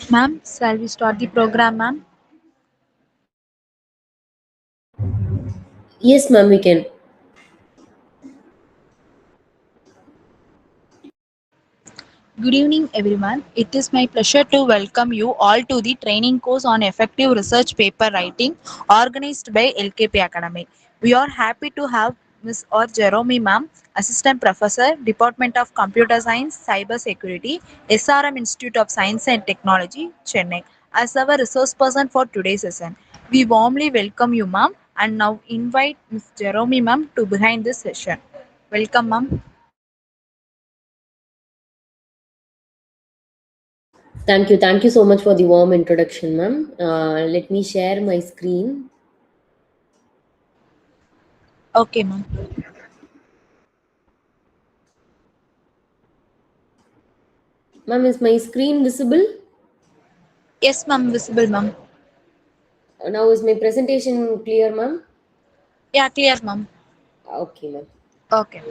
Ma'am, shall we start the program, ma'am? Yes, ma'am, we can. Good evening, everyone. It is my pleasure to welcome you all to the training course on effective research paper writing organized by LKP Academy. We are happy to have Ms. or Jeromy ma'am, Assistant Professor, Department of Computer Science, Cybersecurity, SRM Institute of Science and Technology, Chennai, as our resource person for today's session. We warmly welcome you, ma'am, and now invite Ms. Jeromy ma'am to behind this session. Welcome, ma'am. Thank you. Thank you so much for the warm introduction, ma'am. Let me share my screen. Okay, ma'am. Ma'am, is my screen visible? Yes, ma'am, visible, ma'am. Now, is my presentation clear, ma'am? Yeah, clear, ma'am. Okay, ma'am. Okay.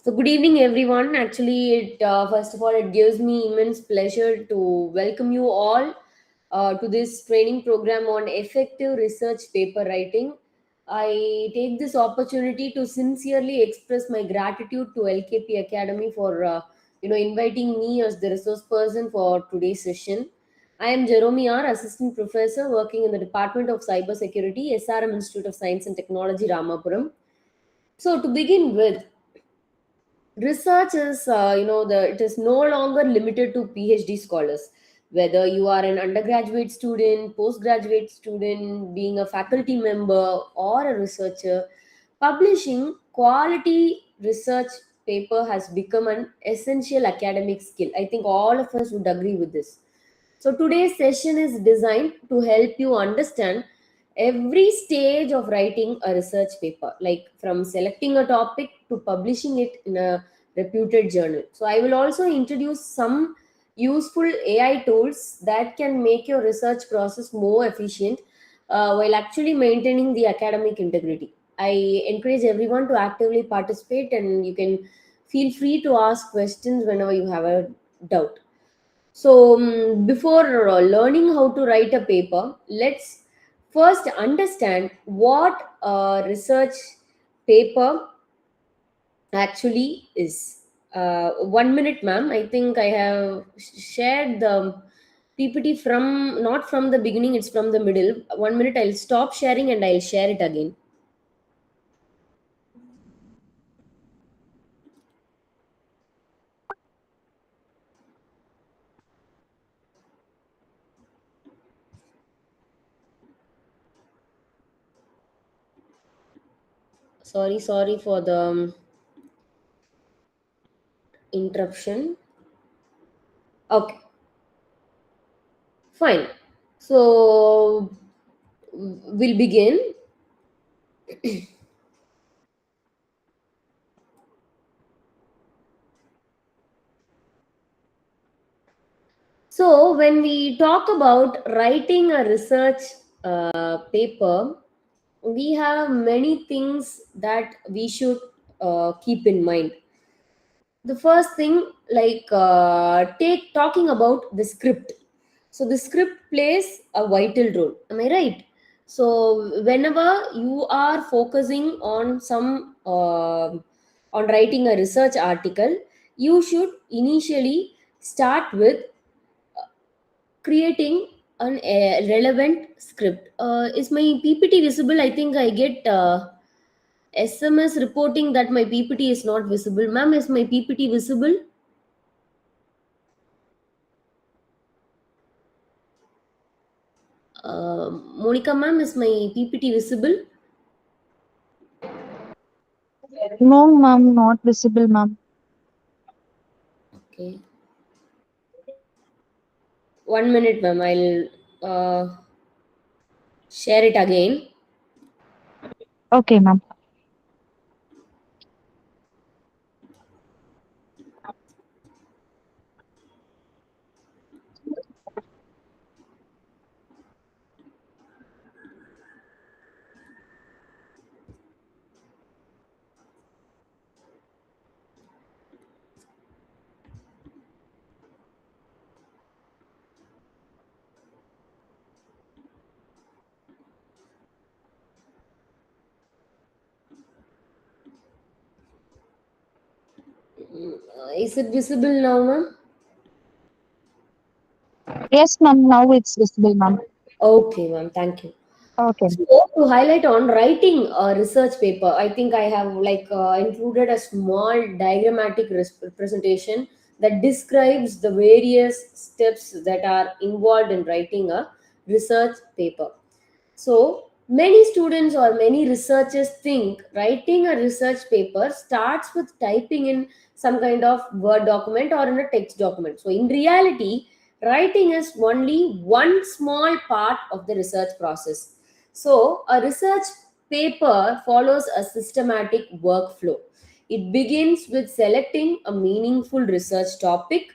So, good evening, everyone. Actually, first of all, it gives me immense pleasure to welcome you all to this training program on effective research paper writing. I take this opportunity to sincerely express my gratitude to LKP Academy for inviting me as the resource person for today's session. I am Jeromy R, Assistant Professor working in the Department of Cybersecurity, SRM Institute of Science and Technology, Ramapuram. So, to begin with, research is it is no longer limited to PhD scholars. Whether you are an undergraduate student, postgraduate student, being a faculty member or a researcher, publishing quality research paper has become an essential academic skill. I think all of us would agree with this. So today's session is designed to help you understand every stage of writing a research paper, like from selecting a topic to publishing it in a reputed journal. So I will also introduce some useful AI tools that can make your research process more efficient while actually maintaining the academic integrity. I encourage everyone to actively participate, and you can feel free to ask questions whenever you have a doubt. So, before learning how to write a paper, let's first understand what a research paper actually is. 1 minute, ma'am. I think I have shared the PPT from not from the beginning, it's from the middle. 1 minute, I'll stop sharing and I'll share it again. Sorry for the interruption. Okay, fine. So, we'll begin. So, when we talk about writing a research paper, we have many things that we should keep in mind. The first thing, like take talking about the script. So, the script plays a vital role. Am I right? So, whenever you are focusing on on writing a research article, you should initially start with creating an relevant script. Is my PPT visible? I think I get SMS reporting that my PPT is not visible. Ma'am, is my PPT visible? Monica, ma'am, is my PPT visible? No, ma'am, not visible, ma'am. Okay. 1 minute, ma'am. I'll share it again. Okay, ma'am. Is it visible now, ma'am? Yes, ma'am. Now it's visible, ma'am. Okay, ma'am. Thank you. Okay. So to highlight on writing a research paper, I think I have included a small diagrammatic representation that describes the various steps that are involved in writing a research paper. So many students or many researchers think writing a research paper starts with typing in some kind of Word document or in a text document. So in reality, writing is only one small part of the research process. So a research paper follows a systematic workflow. It begins with selecting a meaningful research topic.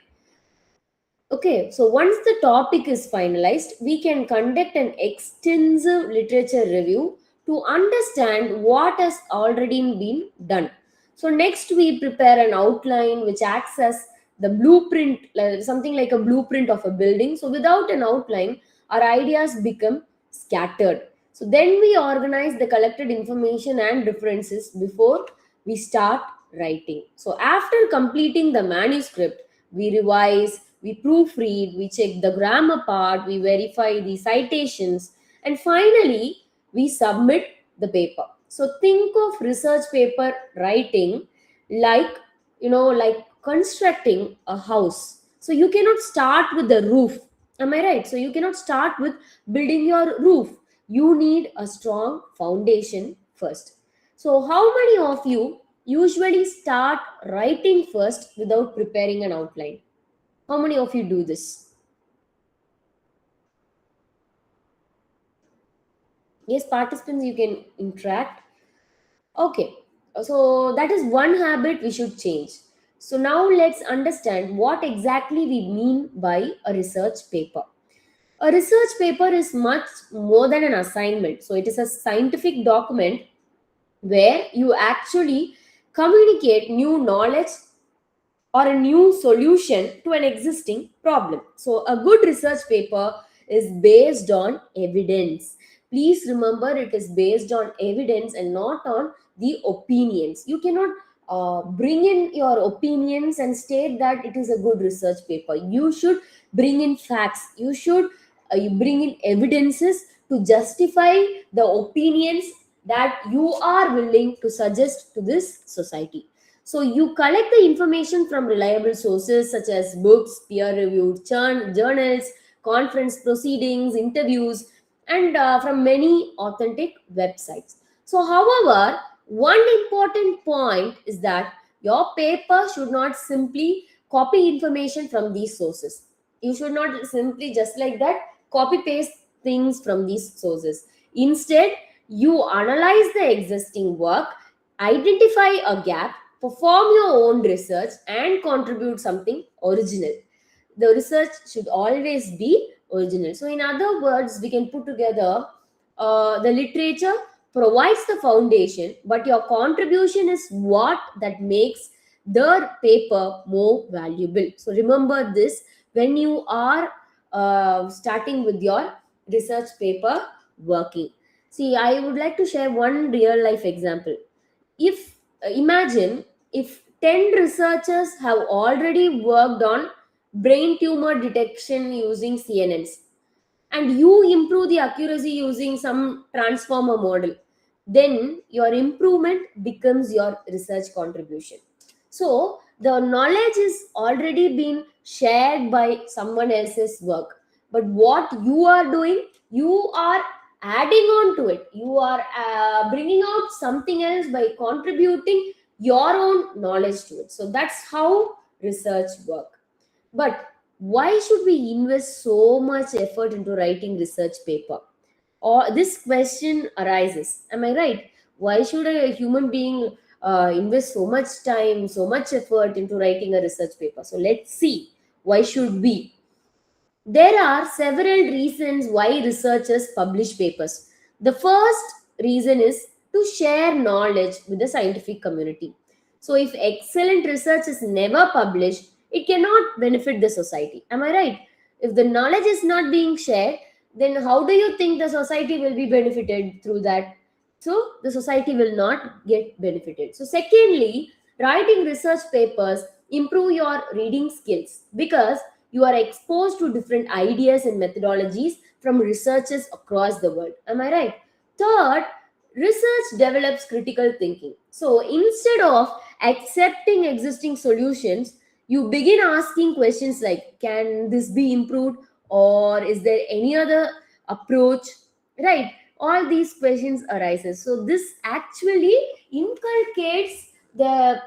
Okay, so once the topic is finalized, we can conduct an extensive literature review to understand what has already been done. So, next we prepare an outline which acts as the blueprint, something like a blueprint of a building. So, without an outline, our ideas become scattered. So, then we organize the collected information and references before we start writing. So, after completing the manuscript, we revise, we proofread, we check the grammar part, we verify the citations, and finally we submit the paper. So think of research paper writing like, like constructing a house. So you cannot start with the roof. Am I right? So you cannot start with building your roof. You need a strong foundation first. So how many of you usually start writing first without preparing an outline? How many of you do this? Yes, participants, you can interact. Okay, so that is one habit we should change. So now let's understand what exactly we mean by a research paper. A research paper is much more than an assignment. So it is a scientific document where you actually communicate new knowledge or a new solution to an existing problem. So, a good research paper is based on evidence. Please remember it is based on evidence and not on the opinions. You cannot bring in your opinions and state that it is a good research paper. You should bring in facts. You bring in evidences to justify the opinions that you are willing to suggest to this society. So you collect the information from reliable sources such as books, peer-reviewed journals, conference proceedings, interviews, and from many authentic websites. So, however, one important point is that your paper should not simply copy information from these sources. You should not simply just like that copy paste things from these sources. Instead, you analyze the existing work, identify a gap, perform your own research, and contribute something original. The research should always be original. So, in other words, we can put together the literature provides the foundation, but your contribution is what that makes the paper more valuable. So, remember this when you are starting with your research paper working. See, I would like to share one real life example. If imagine if 10 researchers have already worked on brain tumor detection using CNNs and you improve the accuracy using some transformer model, then your improvement becomes your research contribution. So the knowledge is already been shared by someone else's work, but what you are doing, you are adding on to it. You are bringing out something else by contributing your own knowledge to it. So that's how research work. But why should we invest so much effort into writing research paper? Or this question arises. Am I right? Why should a human being invest so much time, so much effort into writing a research paper? So let's see. Why should we? There are several reasons why researchers publish papers. The first reason is to share knowledge with the scientific community. So, if excellent research is never published, it cannot benefit the society. Am I right? If the knowledge is not being shared, then how do you think the society will be benefited through that? So, the society will not get benefited. So, secondly, writing research papers improve your reading skills because you are exposed to different ideas and methodologies from researchers across the world. Am I right? Third, research develops critical thinking. So instead of accepting existing solutions, you begin asking questions like, can this be improved, or is there any other approach? Right? All these questions arises. So this actually inculcates the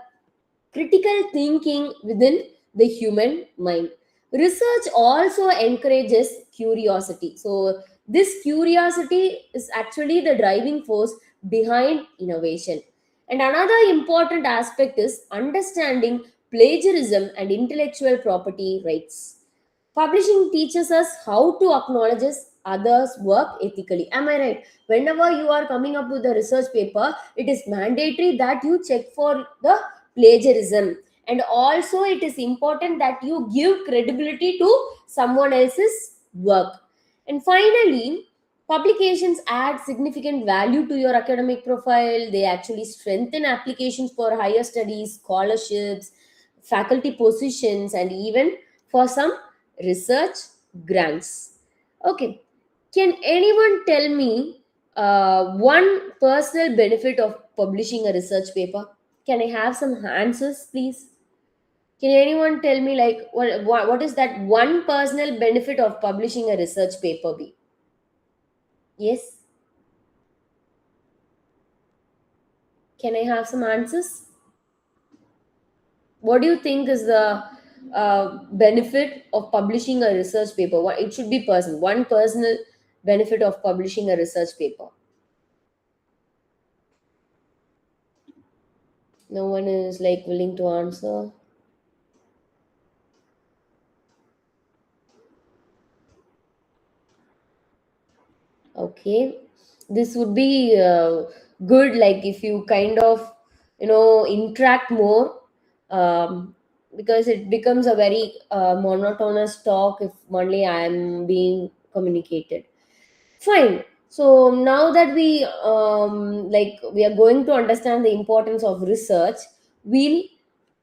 critical thinking within the human mind. Research also encourages curiosity. So, this curiosity is actually the driving force behind innovation. And another important aspect is understanding plagiarism and intellectual property rights. Publishing teaches us how to acknowledge others' work ethically. Am I right? Whenever you are coming up with a research paper, it is mandatory that you check for the plagiarism. And also, it is important that you give credibility to someone else's work. And finally, publications add significant value to your academic profile. They actually strengthen applications for higher studies, scholarships, faculty positions, and even for some research grants. Okay, can anyone tell me one personal benefit of publishing a research paper? Can I have some answers, please? Can anyone tell me, like, what is that one personal benefit of publishing a research paper be? Yes, can I have some answers? What do you think is the benefit of publishing a research paper? What it should be one personal benefit of publishing a research paper. No one is like willing to answer. Okay, this would be good, like if you kind of interact more, because it becomes a very monotonous talk if only I am being communicated. Fine. So now that we are going to understand the importance of research, we'll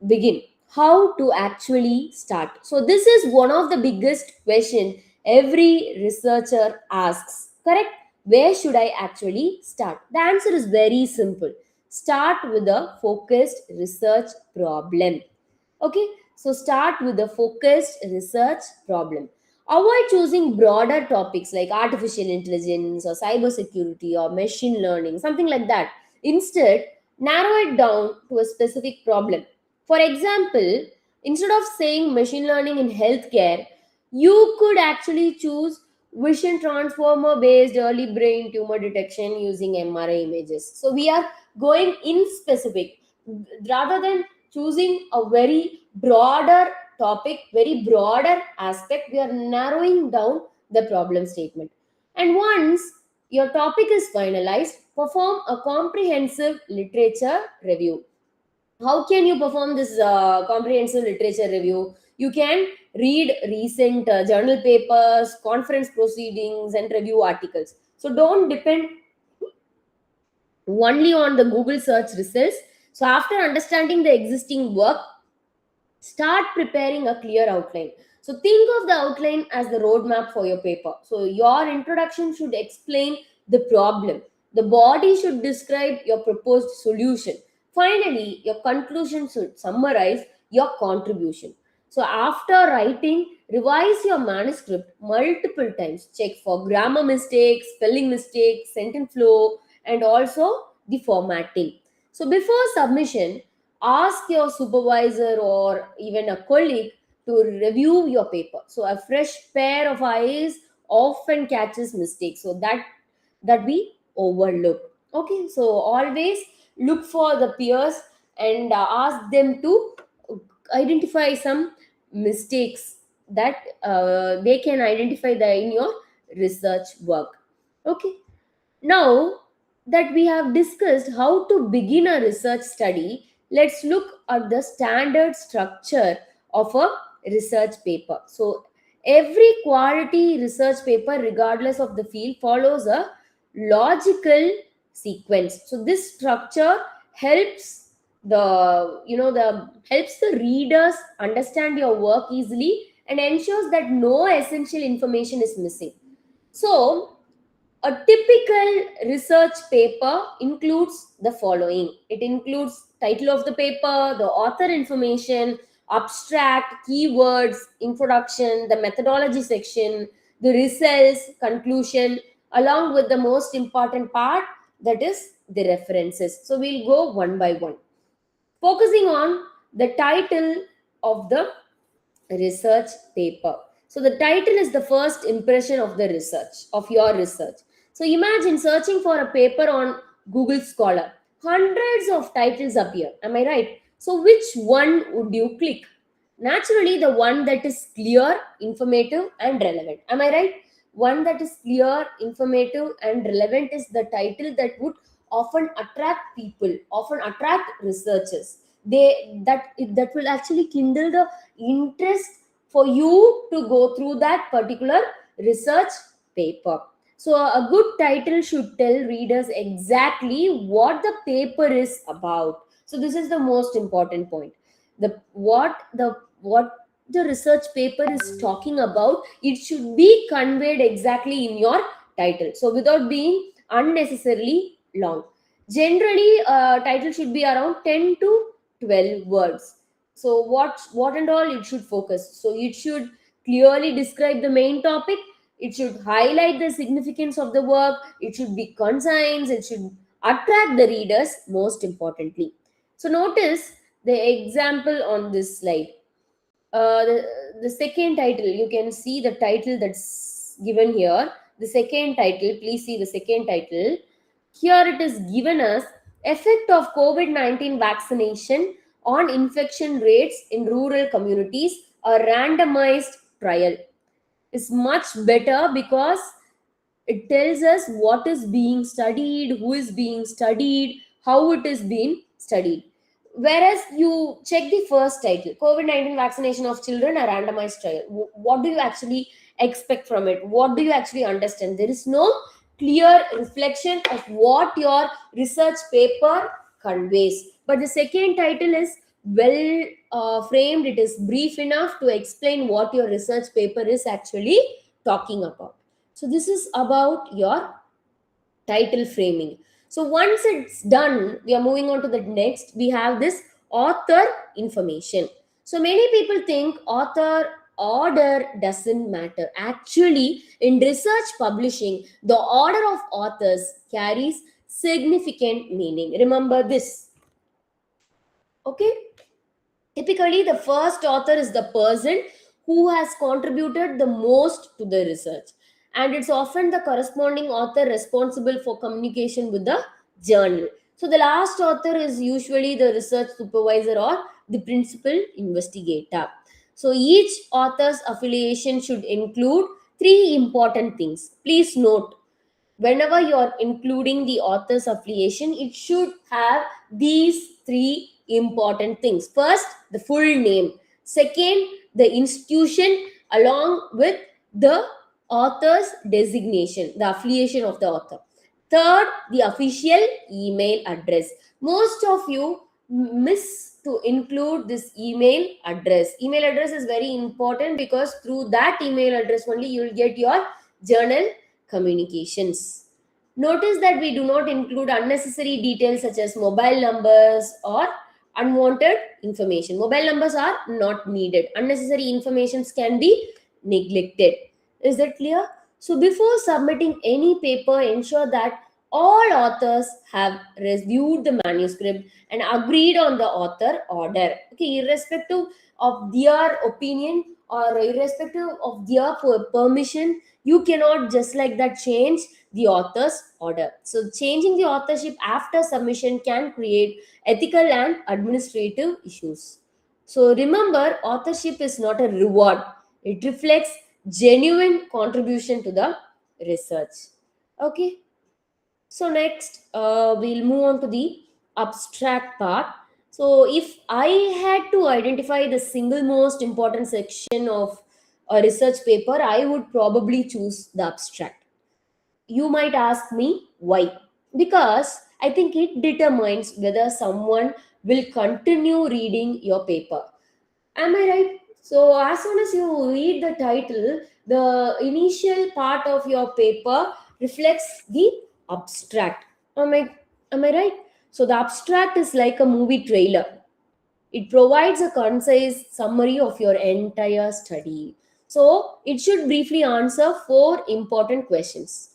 begin how to actually start. So this is one of the biggest question every researcher asks. Correct? Where should I actually start? The answer is very simple. Start with a focused research problem. Okay, so start with a focused research problem. Avoid choosing broader topics like artificial intelligence or cybersecurity or machine learning, something like that. Instead, narrow it down to a specific problem. For example, instead of saying machine learning in healthcare, you could actually choose vision transformer based early brain tumor detection using MRI images. So we are going in specific rather than choosing a very broader topic, very broader aspect. We are narrowing down the problem statement. And once your topic is finalized, perform a comprehensive literature review. How can you perform this comprehensive literature review? You can read recent journal papers, conference proceedings, and review articles. So don't depend only on the Google search results. So after understanding the existing work, start preparing a clear outline. So think of the outline as the roadmap for your paper. So your introduction should explain the problem, the body should describe your proposed solution, finally your conclusion should summarize your contribution. So after writing, revise your manuscript multiple times, check for grammar mistakes, spelling mistakes, sentence flow, and also the formatting. So before submission, ask your supervisor or even a colleague to review your paper. So a fresh pair of eyes often catches mistakes, so that we overlook. Okay, so always look for the peers and ask them to identify some mistakes that they can identify that in your research work. Okay, now that we have discussed how to begin a research study, let's look at the standard structure of a research paper. So, every quality research paper, regardless of the field, follows a logical sequence. So, this structure helps The helps the readers understand your work easily and ensures that no essential information is missing. So a typical research paper includes the following. It includes title of the paper, the author information, abstract, keywords, introduction, the methodology section, the results, conclusion, along with the most important part, that is the references. So we'll go one by one. Focusing on the title of the research paper. So the title is the first impression of the research, of your research. So imagine searching for a paper on Google Scholar. Hundreds of titles appear. Am I right? So which one would you click? Naturally, the one that is clear, informative, and relevant. Am I right? One that is clear, informative, and relevant is the title that would often attract people, often attract researchers. That will actually kindle the interest for you to go through that particular research paper. So a good title should tell readers exactly what the paper is about. So this is the most important point. The what the what the research paper is talking about, it should be conveyed exactly in your title, so without being unnecessarily long. Generally, title should be around 10 to 12 words. So what and all it should focus, so it should clearly describe the main topic, it should highlight the significance of the work, it should be concise, it should attract the readers most importantly. So notice the example on this slide. The second title, you can see the title that's given here. The second title, please see the second title. Here it is given as effect of COVID-19 vaccination on infection rates in rural communities, a randomized trial. Is much better because it tells us what is being studied, who is being studied, how it is being studied. Whereas you check the first title, COVID-19 vaccination of children, a randomized trial. What do you actually expect from it? What do you actually understand? There is no clear reflection of what your research paper conveys. But the second title is well framed, it is brief enough to explain what your research paper is actually talking about. So this is about your title framing. So once it's done, we are moving on to the next. We have this author information. So many people think author order doesn't matter. Actually, in research publishing, the order of authors carries significant meaning. Remember this. Okay? Typically, the first author is the person who has contributed the most to the research, and it's often the corresponding author responsible for communication with the journal. So, the last author is usually the research supervisor or the principal investigator. So, each author's affiliation should include three important things. Please note, whenever you're including the author's affiliation, it should have these three important things. First, the full name. Second, the institution along with the author's designation, the affiliation of the author. Third, the official email address. Most of you miss to include this email address. Email address is very important because through that email address only you will get your journal communications. Notice that we do not include unnecessary details such as mobile numbers or unwanted information. Mobile numbers are not needed. Unnecessary informations can be neglected. Is that clear? So before submitting any paper, ensure that all authors have reviewed the manuscript and agreed on the author order. Okay, irrespective of their opinion or irrespective of their permission, you cannot just like that change the author's order. So changing the authorship after submission can create ethical and administrative issues. So remember, authorship is not a reward. It reflects genuine contribution to the research. Okay. So next, we'll move on to the abstract part. So if I had to identify the single most important section of a research paper, I would probably choose the abstract. You might ask me why. Because I think it determines whether someone will continue reading your paper. Am I right? So, as soon as you read the title, the initial part of your paper reflects the abstract. Am I, am I right? So, the abstract is like a movie trailer. It provides a concise summary of your entire study. So, it should briefly answer four important questions,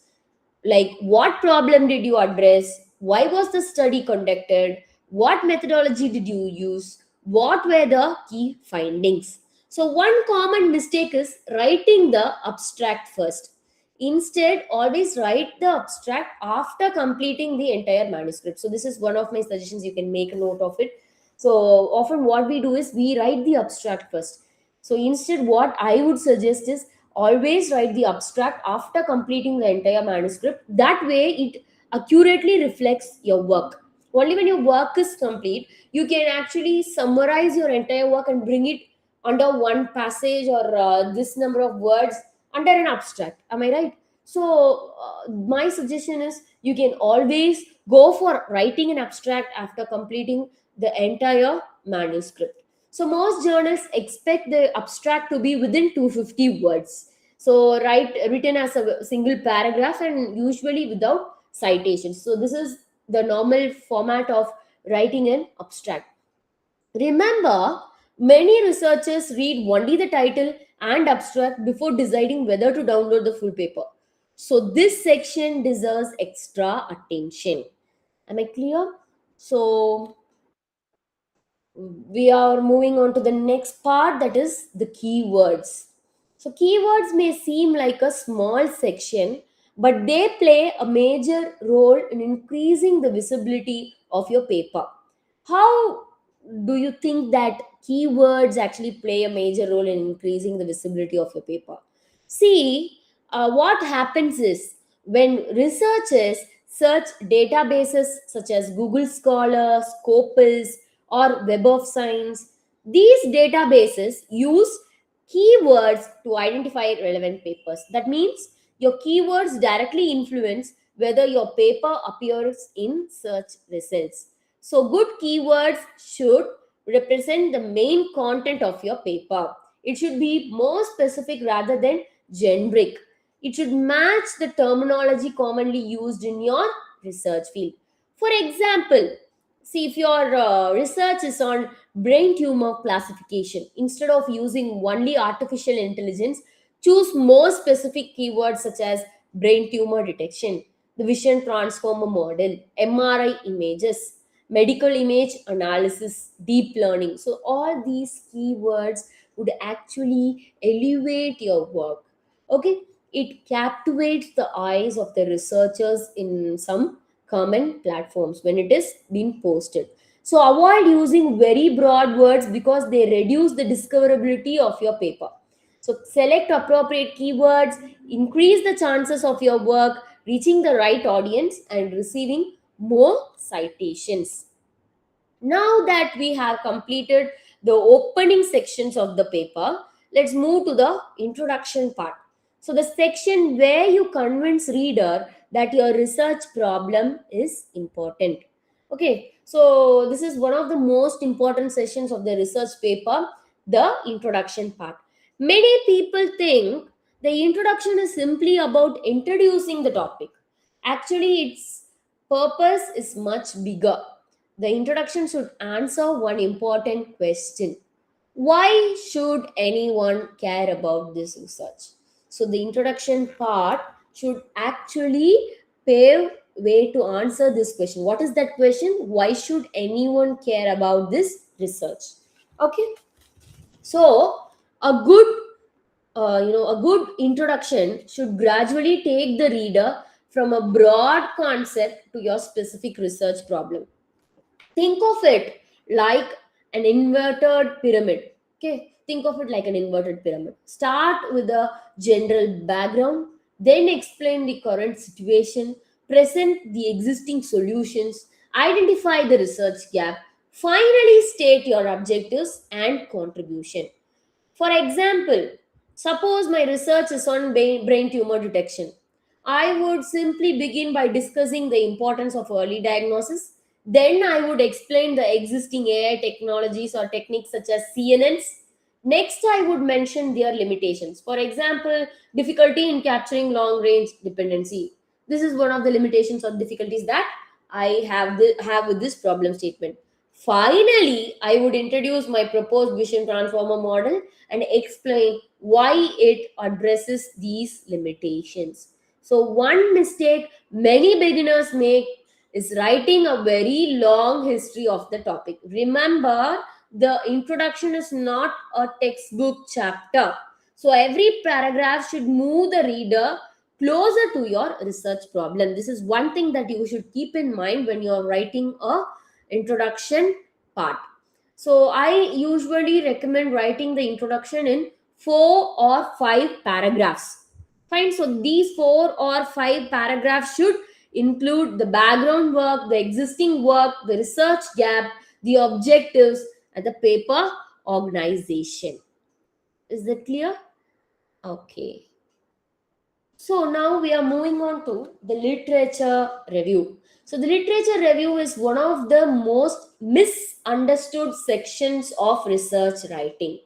like what problem did you address, why was the study conducted, what methodology did you use, what were the key findings. So one common mistake is writing the abstract first. Instead, always write the abstract after completing the entire manuscript. So this is one of my suggestions, you can make a note of it. So often what we do is we write the abstract first. So instead, what I would suggest is always write the abstract after completing the entire manuscript. That way it accurately reflects your work. Only when your work is complete, you can actually summarize your entire work and bring it under one passage or this number of words under an abstract. Am I right? So my suggestion is you can always go for writing an abstract after completing the entire manuscript. So most journals expect the abstract to be within 250 words. So written as a single paragraph and usually without citations. So this is the normal format of writing an abstract. Remember, many researchers read only the title and abstract before deciding whether to download the full paper. So this section deserves extra attention. Am I clear? So we are moving on to the next part, that is the keywords. So keywords may seem like a small section, but they play a major role in increasing the visibility of your paper. How do you think that keywords actually play a major role in increasing the visibility of your paper? See, what happens is when researchers search databases such as Google Scholar, Scopus, or Web of Science, these databases use keywords to identify relevant papers. That means your keywords directly influence whether your paper appears in search results. So, good keywords should represent the main content of your paper. It should be more specific rather than generic. It should match the terminology commonly used in your research field. For example, see if your research is on brain tumor classification, instead of using only artificial intelligence, choose more specific keywords such as brain tumor detection, the vision transformer model, MRI images, medical image analysis, deep learning. So all these keywords would actually elevate your work. Okay, it captivates the eyes of the researchers in some common platforms when it is being posted. So avoid using very broad words because they reduce the discoverability of your paper. So select appropriate keywords, increase the chances of your work reaching the right audience and receiving more citations. Now that we have completed the opening sections of the paper, let's move to the introduction part. So the section where you convince reader that your research problem is important. Okay, so this is one of the most important sessions of the research paper, the introduction part. Many people think the introduction is simply about introducing the topic. Actually, its purpose is much bigger. The introduction should answer one important question: why should anyone care about this research? So, the introduction part should actually pave way to answer this question. What is that question? Why should anyone care about this research? Okay, so a good a good introduction should gradually take the reader from a broad concept to your specific research problem. Think of it like an inverted pyramid. Okay, think of it like an inverted pyramid. Start with a general background, then explain the current situation, present the existing solutions, identify the research gap, finally state your objectives and contribution. For example, suppose my research is on brain tumor detection. I would simply begin by discussing the importance of early diagnosis, Then I would explain the existing AI technologies or techniques such as CNNs. Next, I would mention their limitations. For example, difficulty in capturing long range dependency. This is one of the limitations or difficulties that have with this problem statement. Finally, I would introduce my proposed vision transformer model and explain why it addresses these limitations. So, one mistake many beginners make is writing a very long history of the topic. Remember, the introduction is not a textbook chapter. So every paragraph should move the reader closer to your research problem. This is one thing that you should keep in mind when you are writing a introduction part. So I usually recommend writing the introduction in 4 or 5 paragraphs. Fine. So these 4 or 5 paragraphs should include the background work, the existing work, the research gap, the objectives, and the paper organization. Is that clear? Okay. So now we are moving on to the literature review. So the literature review is one of the most misunderstood sections of research writing.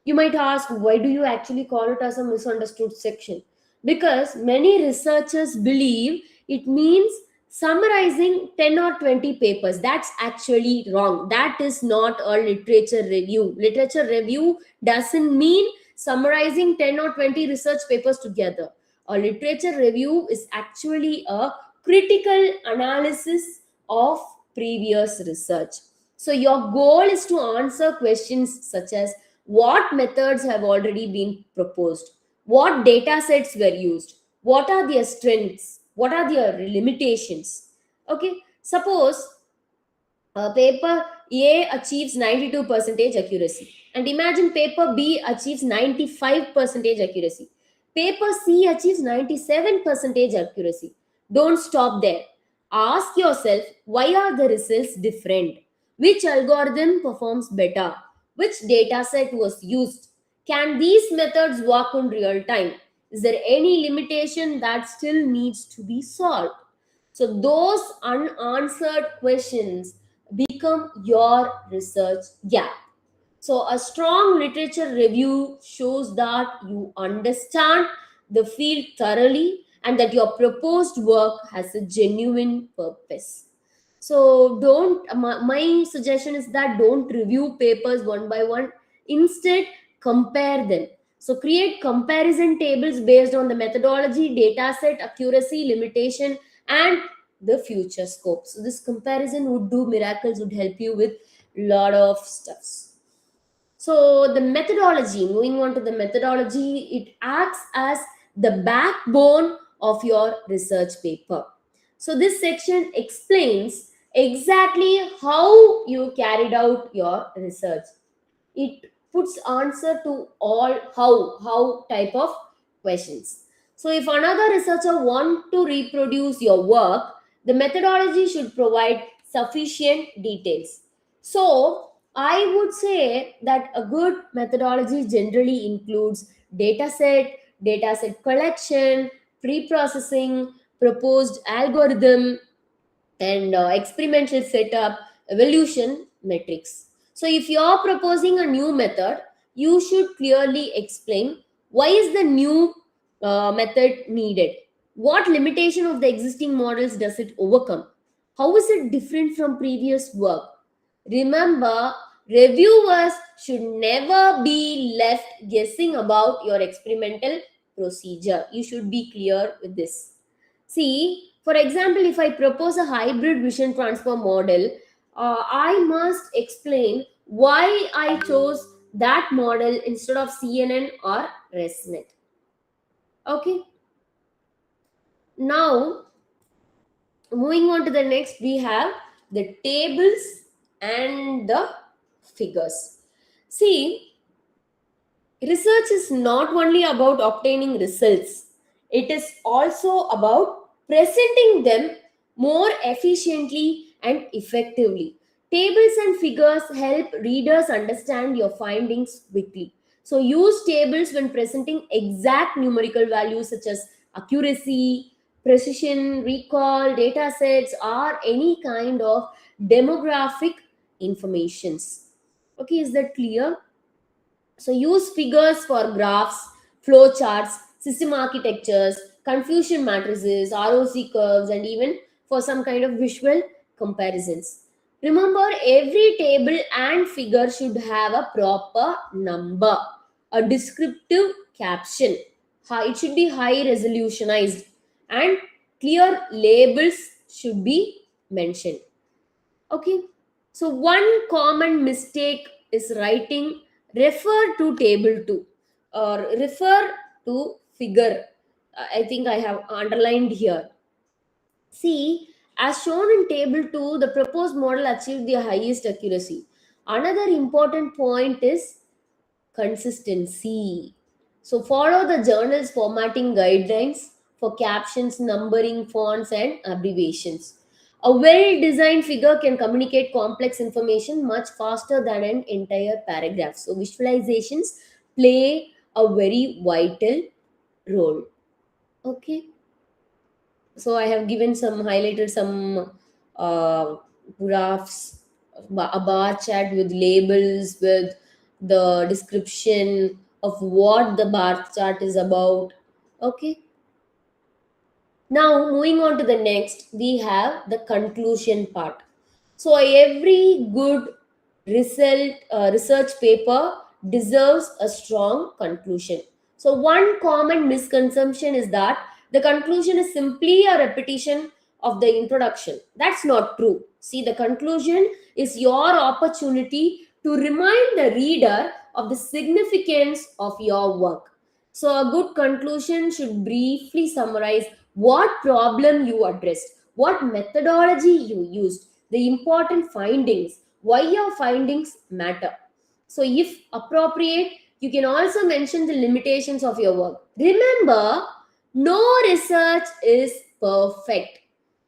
You might ask, why do you actually call it as a misunderstood section? Because many researchers believe it means summarizing 10 or 20 papers. That's actually wrong. That is not a literature review. Literature review doesn't mean summarizing 10 or 20 research papers together. A literature review is actually a critical analysis of previous research. So, your goal is to answer questions such as what methods have already been proposed, what data sets were used, what are their strengths, what are their limitations. Okay, suppose paper A achieves 92% accuracy, and imagine paper B achieves 95% accuracy. Paper C achieves 97% accuracy. Don't stop there. Ask yourself, why are the results different? Which algorithm performs better? Which data set was used? Can these methods work in real time? Is there any limitation that still needs to be solved? So, those unanswered questions become your research gap. So, a strong literature review shows that you understand the field thoroughly and that your proposed work has a genuine purpose. So, my suggestion is that don't review papers one by one, instead, compare them. So, create comparison tables based on the methodology, data set, accuracy, limitation, and the future scope. So, this comparison would do miracles, would help you with lot of stuffs. So the methodology, moving on to the methodology, it acts as the backbone of your research paper. So this section explains exactly how you carried out your research. It puts answer to all how type of questions. So if another researcher want to reproduce your work, the methodology should provide sufficient details. So I would say that a good methodology generally includes data set collection, pre-processing, proposed algorithm, and experimental setup, evolution metrics. So if you are proposing a new method, you should clearly explain why is the new method needed, what limitation of the existing models does it overcome, how is it different from previous work. Remember, reviewers should never be left guessing about your experimental procedure. You should be clear with this. See, for example, if I propose a hybrid vision transfer model, I must explain why I chose that model instead of CNN or ResNet. Okay, now moving on to the next, we have the tables and the figures. See, research is not only about obtaining results, it is also about presenting them more efficiently and effectively. Tables and figures help readers understand your findings quickly. So, use tables when presenting exact numerical values such as accuracy, precision, recall, data sets, or any kind of demographic informations. Okay, is that clear? So use figures for graphs, flowcharts, system architectures, confusion matrices, ROC curves, and even for some kind of visual comparisons. Remember, every table and figure should have a proper number, a descriptive caption. It should be high resolutionized, and clear labels should be mentioned. Okay, so one common mistake is writing refer to table 2 or refer to figure. I think I have underlined here. See, as shown in table 2, the proposed model achieved the highest accuracy. Another important point is consistency. So follow the journal's formatting guidelines for captions, numbering, fonts, and abbreviations. A well designed figure can communicate complex information much faster than an entire paragraph. So visualizations play a very vital role. Okay. So I have given some highlighted some graphs, a bar chart with labels, with the description of what the bar chart is about. Okay, now moving on to the next, we have the conclusion part. So every good research paper deserves a strong conclusion. So one common misconception is that the conclusion is simply a repetition of the introduction. That's not true. See, the conclusion is your opportunity to remind the reader of the significance of your work. So a good conclusion should briefly summarize what problem you addressed, what methodology you used, the important findings, why your findings matter. So, if appropriate, you can also mention the limitations of your work. Remember, no research is perfect.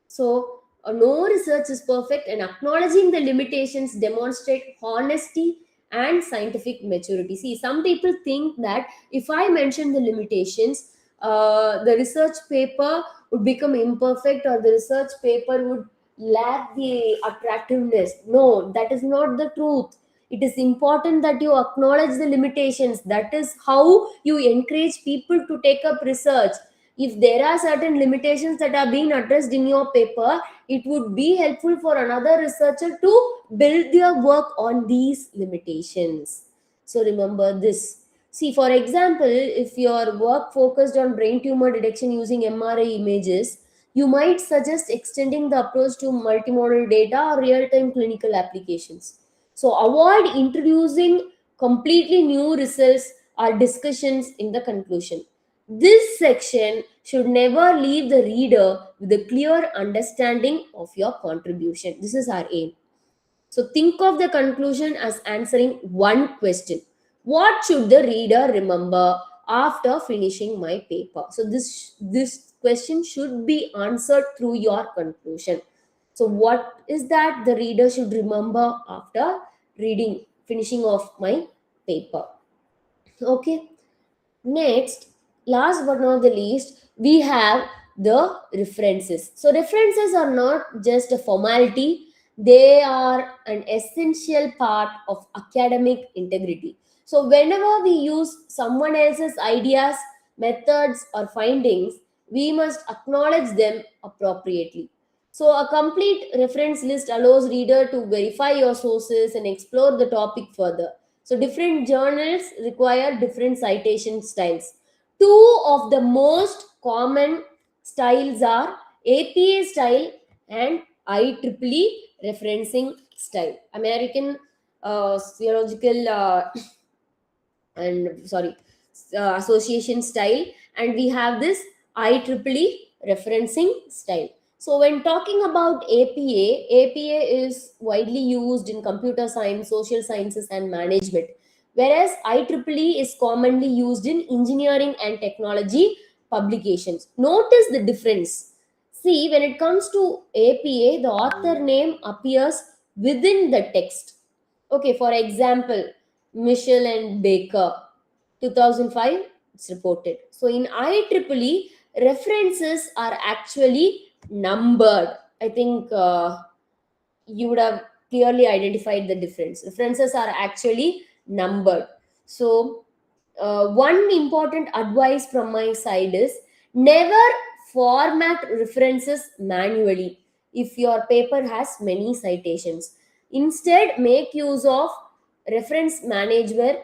So, no research is perfect, and acknowledging the limitations demonstrate honesty and scientific maturity. See, some people think that if I mention the limitations, the research paper would become imperfect or the research paper would lack the attractiveness. No, that is not the truth. It is important that you acknowledge the limitations. That is how you encourage people to take up research. If there are certain limitations that are being addressed in your paper, it would be helpful for another researcher to build their work on these limitations. So remember this. See, for example, if your work focused on brain tumor detection using MRI images, you might suggest extending the approach to multimodal data or real time clinical applications. So, avoid introducing completely new results or discussions in the conclusion. This section should never leave the reader with a clear understanding of your contribution. This is our aim. So think of the conclusion as answering one question. What should the reader remember after finishing my paper? So this question should be answered through your conclusion. So what is that the reader should remember after finishing off my paper? Okay. Next, last but not the least, we have the references. So, references are not just a formality, they are an essential part of academic integrity. So, whenever we use someone else's ideas, methods, or findings, we must acknowledge them appropriately. So, a complete reference list allows reader to verify your sources and explore the topic further. So different journals require different citation styles. Two of the most common styles are APA style and IEEE referencing style. American Theological and sorry Association style, and we have this IEEE referencing style. So when talking about APA is widely used in computer science, social sciences, and management, whereas IEEE is commonly used in engineering and technology publications. Notice the difference. See, when it comes to APA, the author name appears within the text. Okay, for example, Michel and Baker, 2005, it's reported. So in IEEE, references are actually numbered. I think you would have clearly identified the difference. References are actually numbered. So one important advice from my side is never format references manually if your paper has many citations. Instead, make use of reference management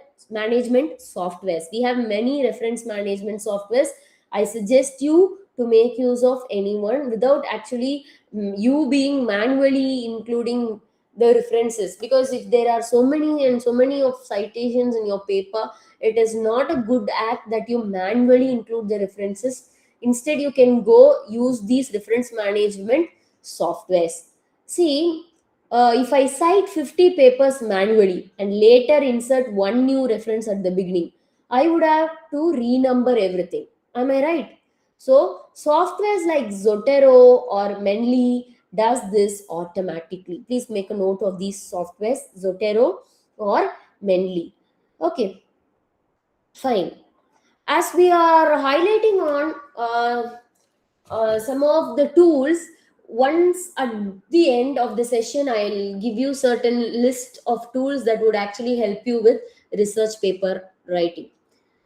softwares. We have many reference management softwares. I suggest you to make use of anyone without actually you being manually including the references, because if there are so many and so many of citations in your paper, it is not a good act that you manually include the references. Instead, you can go use these reference management softwares. See, if I cite 50 papers manually and later insert one new reference at the beginning, I would have to renumber everything. Am I right? So softwares like Zotero or Menly does this automatically. Please make a note of these softwares, Zotero or Menly. Okay, fine. As we are highlighting on some of the tools, once at the end of the session I'll give you certain list of tools that would actually help you with research paper writing.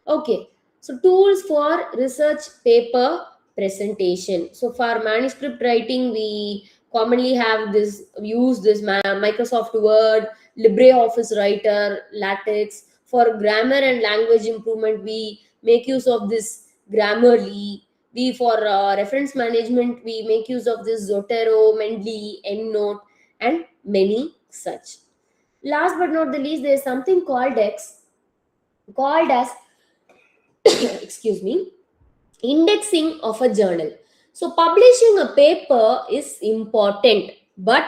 Okay, so tools for research paper presentation. So for manuscript writing, we commonly have this use this Microsoft Word, LibreOffice Writer, LaTeX. For grammar and language improvement, we make use of this Grammarly. We for reference management, we make use of this Zotero, Mendeley, EndNote, and many such. Last but not the least, there is something called as excuse me, indexing of a journal. So publishing a paper is important, but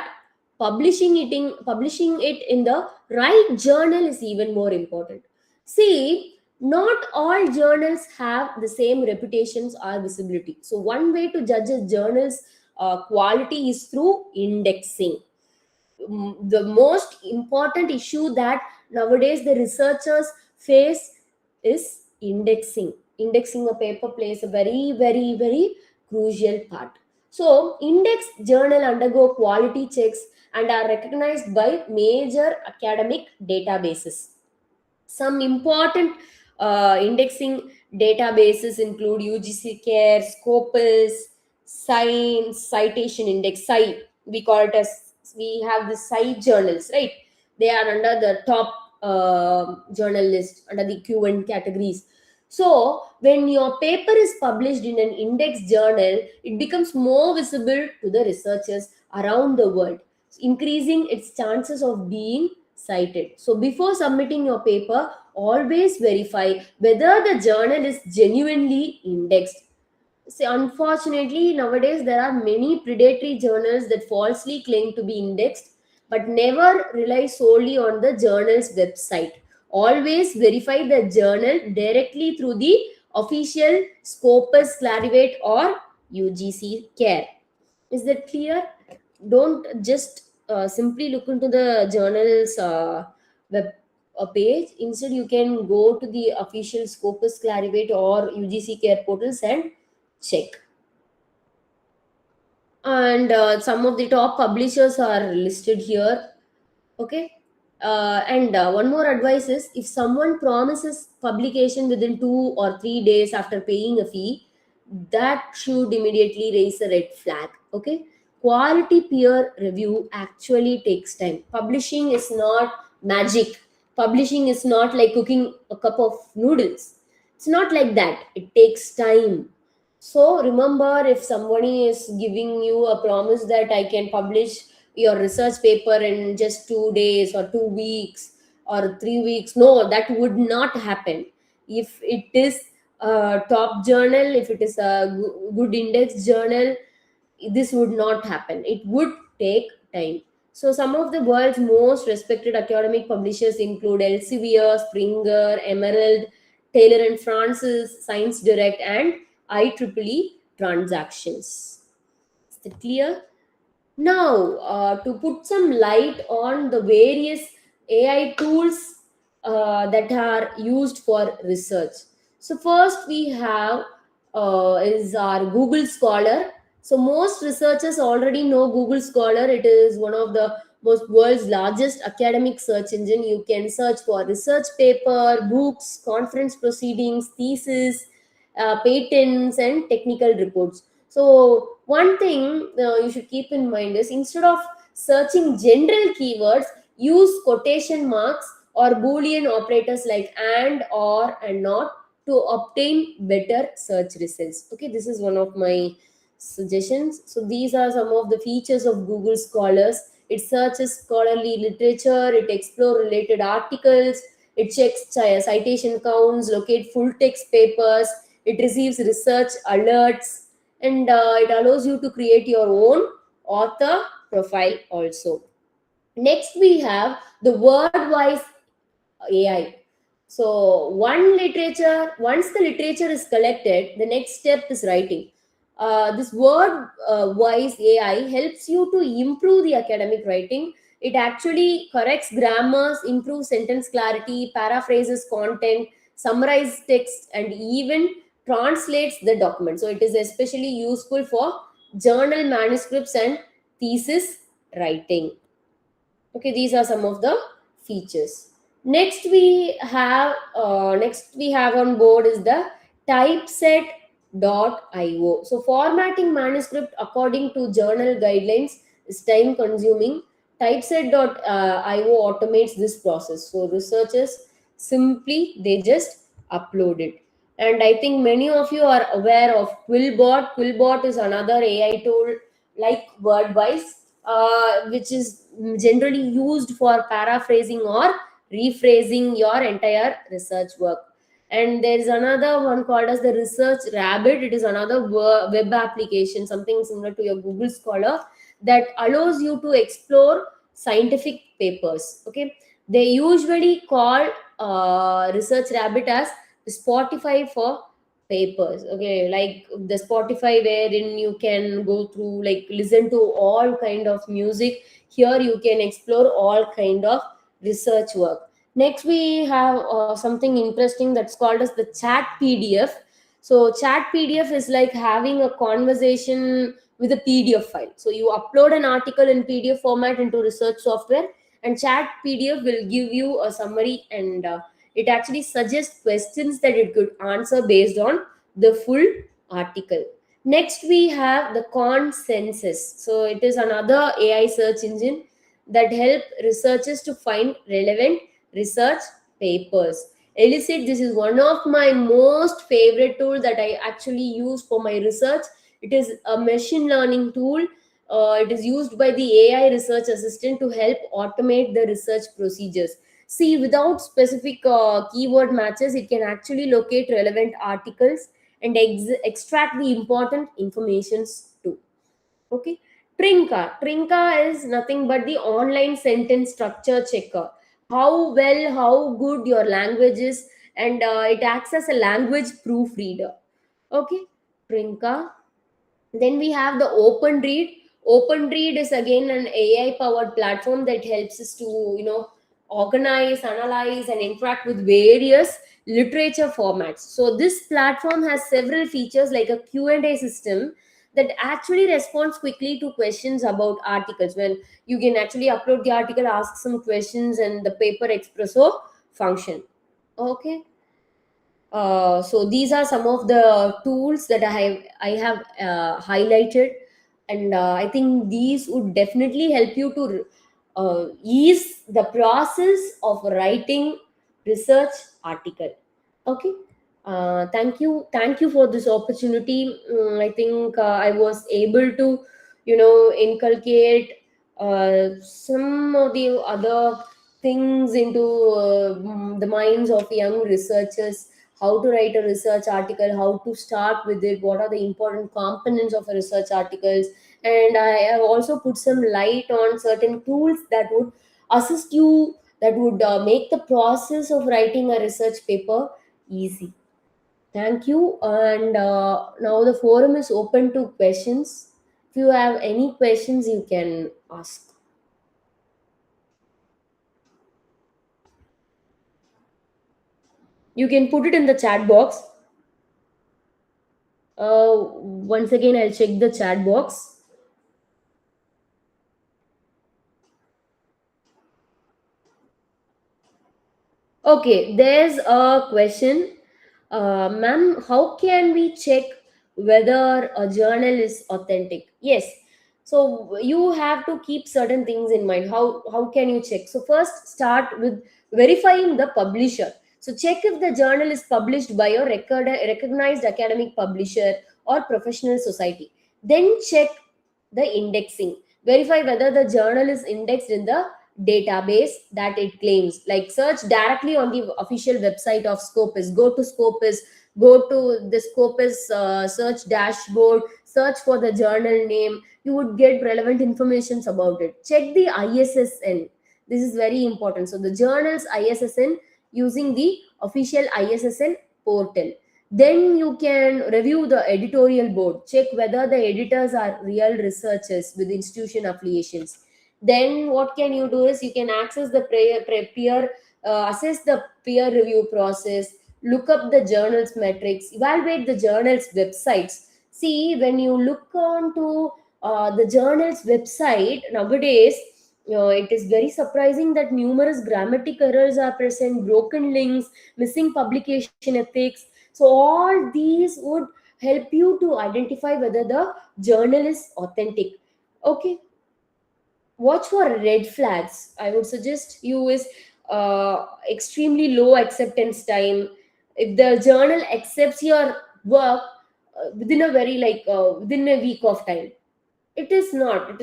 publishing it in the right journal is even more important. See, not all journals have the same reputations or visibility. So one way to judge a journal's quality is through indexing. The most important issue that nowadays the researchers face is indexing a paper plays a very crucial part. So index journal undergo quality checks and are recognized by major academic databases. Some important indexing databases include UGC Care, Scopus, Science, Citation Index, Sci. We call it as, we have the Sci journals, right? They are under the top journal list under the Q1 categories. So when your paper is published in an index journal, it becomes more visible to the researchers around the world, increasing its chances of being cited. So before submitting your paper, always verify whether the journal is genuinely indexed. See, unfortunately, nowadays there are many predatory journals that falsely claim to be indexed, but never rely solely on the journal's website. Always verify the journal directly through the official Scopus Clarivate or UGC Care. Is that clear? Don't just simply look into the journal's web page. Instead, you can go to the official Scopus Clarivate or UGC Care portals and check. And some of the top publishers are listed here. Okay, and one more advice is, if someone promises publication within 2 or 3 days after paying a fee, that should immediately raise a red flag. Okay, quality peer review actually takes time. Publishing is not magic. Publishing is not like cooking a cup of noodles. It's not like that. It takes time. So remember, if somebody is giving you a promise that I can publish your research paper in just 2 days or 2 weeks or 3 weeks, no, that would not happen. If it is a top journal, if it is a good index journal, this would not happen. It would take time. So some of the world's most respected academic publishers include Elsevier, Springer, Emerald, Taylor and Francis, Science Direct, and IEEE Transactions. Is that clear? Now, to put some light on the various AI tools that are used for research. So, first we have is our Google Scholar. So most researchers already know Google Scholar. It is one of the most world's largest academic search engine. You can search for research paper, books, conference proceedings, thesis, patents, and technical reports. So one thing you should keep in mind is, instead of searching general keywords, use quotation marks or boolean operators like and, or, and not to obtain better search results. Okay, this is one of my suggestions. So these are some of the features of Google Scholars. It searches scholarly literature, it explores related articles, it checks citation counts, locate full text papers, it receives research alerts, and it allows you to create your own author profile also. Next, we have the word-wise AI. So once the literature is collected, the next step is writing. This word wise AI helps you to improve the academic writing. It actually corrects grammars, improves sentence clarity, paraphrases content, summarizes text, and even translates the document. So it is especially useful for journal manuscripts and thesis writing. Okay, these are some of the features. Next we have on board is the typeset.io. So formatting manuscript according to journal guidelines is time consuming. Typeset.io automates this process, so researchers simply they just upload it. And I think many of you are aware of Quillbot is another AI tool like Wordwise, which is generally used for paraphrasing or rephrasing your entire research work. And there is another one called as the Research Rabbit. It is another web application, something similar to your Google Scholar, that allows you to explore scientific papers. Okay, they usually call Research Rabbit as Spotify for papers. Okay, like the Spotify wherein you can go through, like, listen to all kind of music. Here you can explore all kind of research work. Next we have something interesting that's called as the chat PDF. So chat PDF is like having a conversation with a PDF file. So you upload an article in PDF format into research software, and chat PDF will give you a summary, and it actually suggests questions that it could answer based on the full article. Next, we have the consensus. So it is another AI search engine that help researchers to find relevant research papers. Elicit, this is one of my most favorite tool that I actually use for my research. It is a machine learning tool. It is used by the AI research assistant to help automate the research procedures. See, without specific keyword matches, it can actually locate relevant articles and extract the important informations too. Okay. Trinka is nothing but the online sentence structure checker. How good your language is, and it acts as a language proofreader. Okay. Trinka. Then we have the OpenRead. OpenRead is again an AI powered platform that helps us to, organize, analyze, and interact with various literature formats. So this platform has several features like a Q&A system that actually responds quickly to questions about articles. When you can actually upload the article, ask some questions, and the paper espresso function. Okay. So these are some of the tools that I have highlighted, and I think these would definitely help you to ease the process of writing research article. Okay. Thank you for this opportunity. I think I was able to, inculcate some of the other things into the minds of young researchers, how to write a research article, how to start with it, what are the important components of a research articles. And I have also put some light on certain tools that would assist you, that would make the process of writing a research paper easy. Thank you. And now the forum is open to questions. If you have any questions, you can ask. You can put it in the chat box. Once again, I'll check the chat box. Okay, there's a question. Ma'am, how can we check whether a journal is authentic? Yes. So you have to keep certain things in mind. How can you check? So first start with verifying the publisher. So check if the journal is published by a recognized academic publisher or professional society. Then check the indexing. Verify whether the journal is indexed in the database that it claims. Like search directly on the official website of Scopus. Go to Scopus, go to the Scopus search dashboard, search for the journal name. You would get relevant information about it. Check the ISSN. This is very important. So the journal's ISSN, using the official ISSN portal. Then you can review the editorial board. Check whether the editors are real researchers with institution affiliations. Then what can you do is you can access the peer assess the peer review process, look up the journal's metrics, evaluate the journal's websites. See, when you look on to the journal's website nowadays, it is very surprising that numerous grammatic errors are present, broken links, missing publication ethics. So all these would help you to identify whether the journal is authentic. Okay, watch for red flags. I would suggest you is extremely low acceptance time. If the journal accepts your work within a very within a week of time, it is not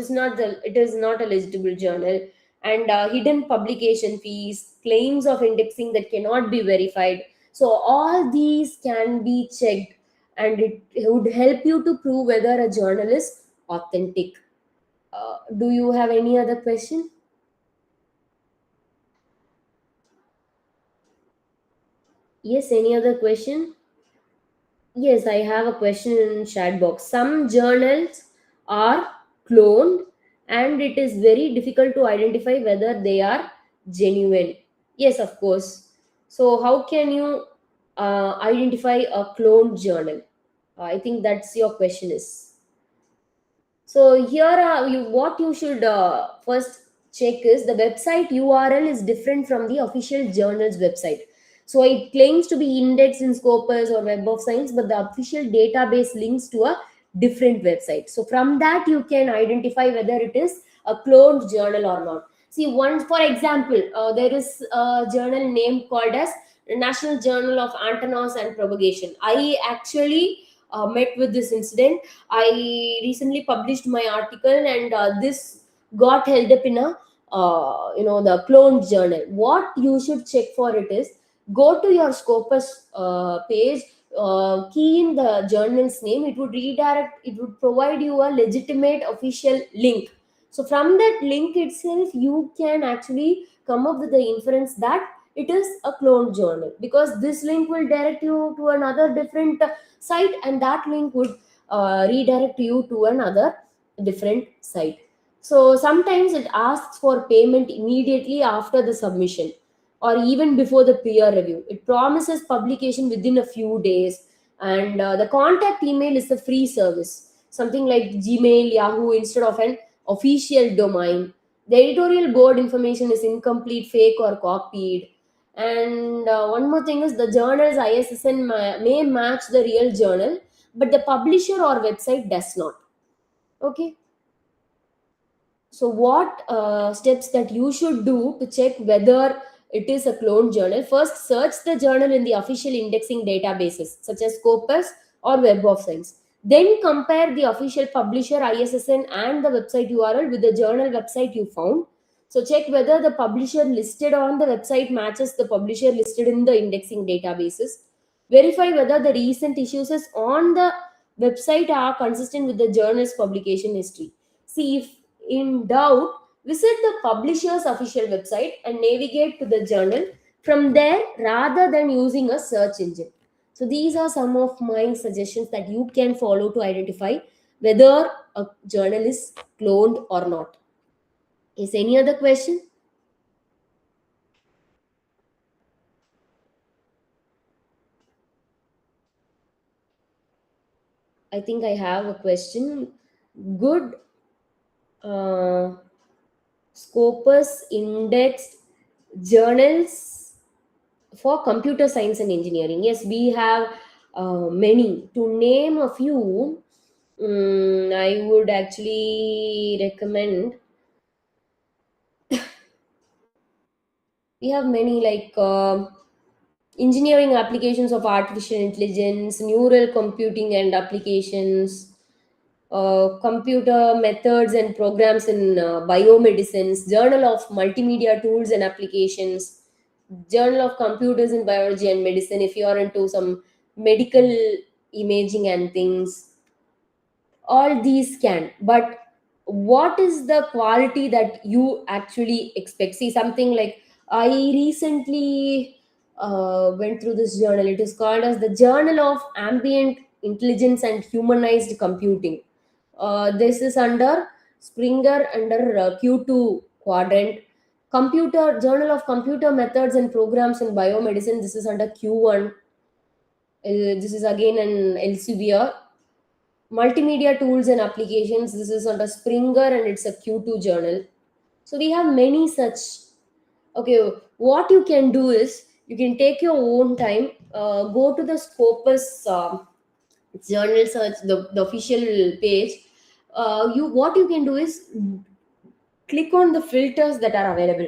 a legible journal. And hidden publication fees, claims of indexing that cannot be verified. So all these can be checked, and it would help you to prove whether a journal is authentic. Do you have any other question? Yes, any other question? Yes, I have a question in chat box. Some journals are cloned, and it is very difficult to identify whether they are genuine. Yes, of course. So how can you identify a cloned journal? I think that's your question is. So here, what you should first check is the website URL is different from the official journal's website. So it claims to be indexed in Scopus or Web of Science, but the official database links to a different website. So from that, you can identify whether it is a cloned journal or not. See, one for example, there is a journal name called as National Journal of Antennas and Propagation. I actually met with this incident. I recently published my article, and this got held up in a the cloned journal. What you should check for it is go to your Scopus page, key in the journal's name. It would redirect. It would provide you a legitimate official link. So from that link itself, you can actually come up with the inference that it is a cloned journal, because this link will direct you to another different site, and that link would redirect you to another different site. So sometimes it asks for payment immediately after the submission, or even before the peer review. It promises publication within a few days, and the contact email is a free service, something like Gmail, Yahoo, instead of an official domain. The editorial board information is incomplete, fake, or copied. And one more thing is the journal's ISSN may match the real journal, but the publisher or website does not. Okay. So, what steps that you should do to check whether it is a cloned journal? First, search the journal in the official indexing databases such as Scopus or Web of Science. Then compare the official publisher ISSN and the website URL with the journal website you found. So, check whether the publisher listed on the website matches the publisher listed in the indexing databases. Verify whether the recent issues on the website are consistent with the journal's publication history. See, if in doubt, visit the publisher's official website and navigate to the journal from there rather than using a search engine. So, these are some of my suggestions that you can follow to identify whether a journal is cloned or not. Is any other question? I think I have a question. Good uh, Scopus indexed journals for computer science and engineering. Yes, we have many. To name a few, I would actually recommend. We have many like engineering applications of artificial intelligence, neural computing and applications, computer methods and programs in biomedicines, journal of multimedia tools and applications, journal of computers in biology and medicine if you are into some medical imaging and things. All these can, but what is the quality that you actually expect? See, something like I recently went through this journal. It is called as the Journal of Ambient Intelligence and Humanized Computing. This is under Springer, under Q2 quadrant. Computer Journal of Computer Methods and Programs in Biomedicine, this is under Q1. This is again an Elsevier. Multimedia tools and applications, this is under Springer and it's a Q2 journal. So we have many such. Okay, what you can do is you can take your own time, go to the Scopus journal search, the official page. You What you can do is click on the filters that are available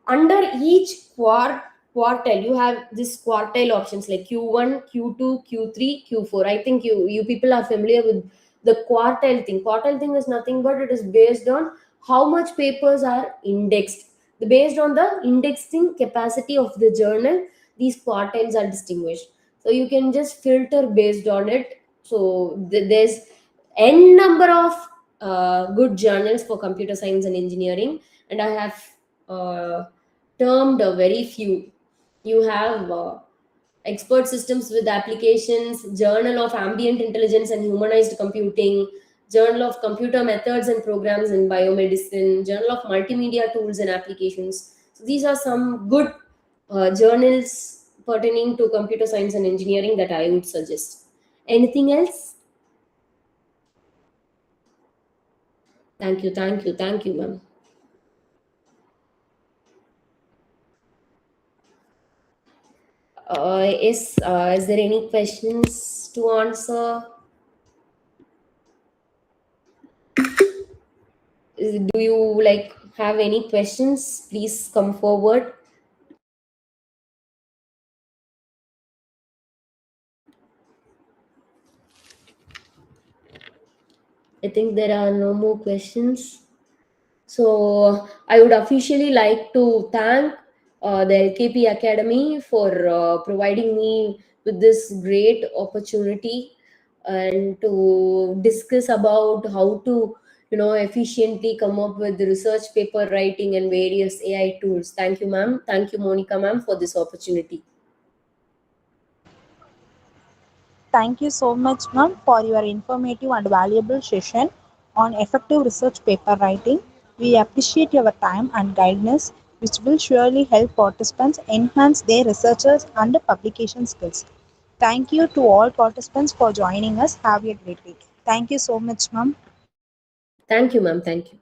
under each quartile. You have this quartile options like Q1, Q2, Q3, Q4. I think you people are familiar with the quartile thing is nothing but it is based on how much papers are indexed. Based on the indexing capacity of the journal, these quartiles are distinguished. So you can just filter based on it. So there's n number of good journals for computer science and engineering, and I have uh, termed a very few. You have expert systems with applications, Journal of Ambient Intelligence and Humanized Computing, Journal of Computer Methods and Programs in Biomedicine, Journal of Multimedia Tools and Applications. So these are some good journals pertaining to computer science and engineering that I would suggest. Anything else? Thank you, ma'am. Is there any questions to answer? Do you like have any questions? Please come forward. I think there are no more questions. So I would officially like to thank the LKP Academy for providing me with this great opportunity and to discuss about how to efficiently come up with research paper writing and various AI tools. Thank you, ma'am. Thank you, Monica, ma'am, for this opportunity. Thank you so much, ma'am, for your informative and valuable session on effective research paper writing. We appreciate your time and guidance, which will surely help participants enhance their researchers and publication skills. Thank you to all participants for joining us. Have a great day. Thank you so much, ma'am. Thank you, ma'am. Thank you.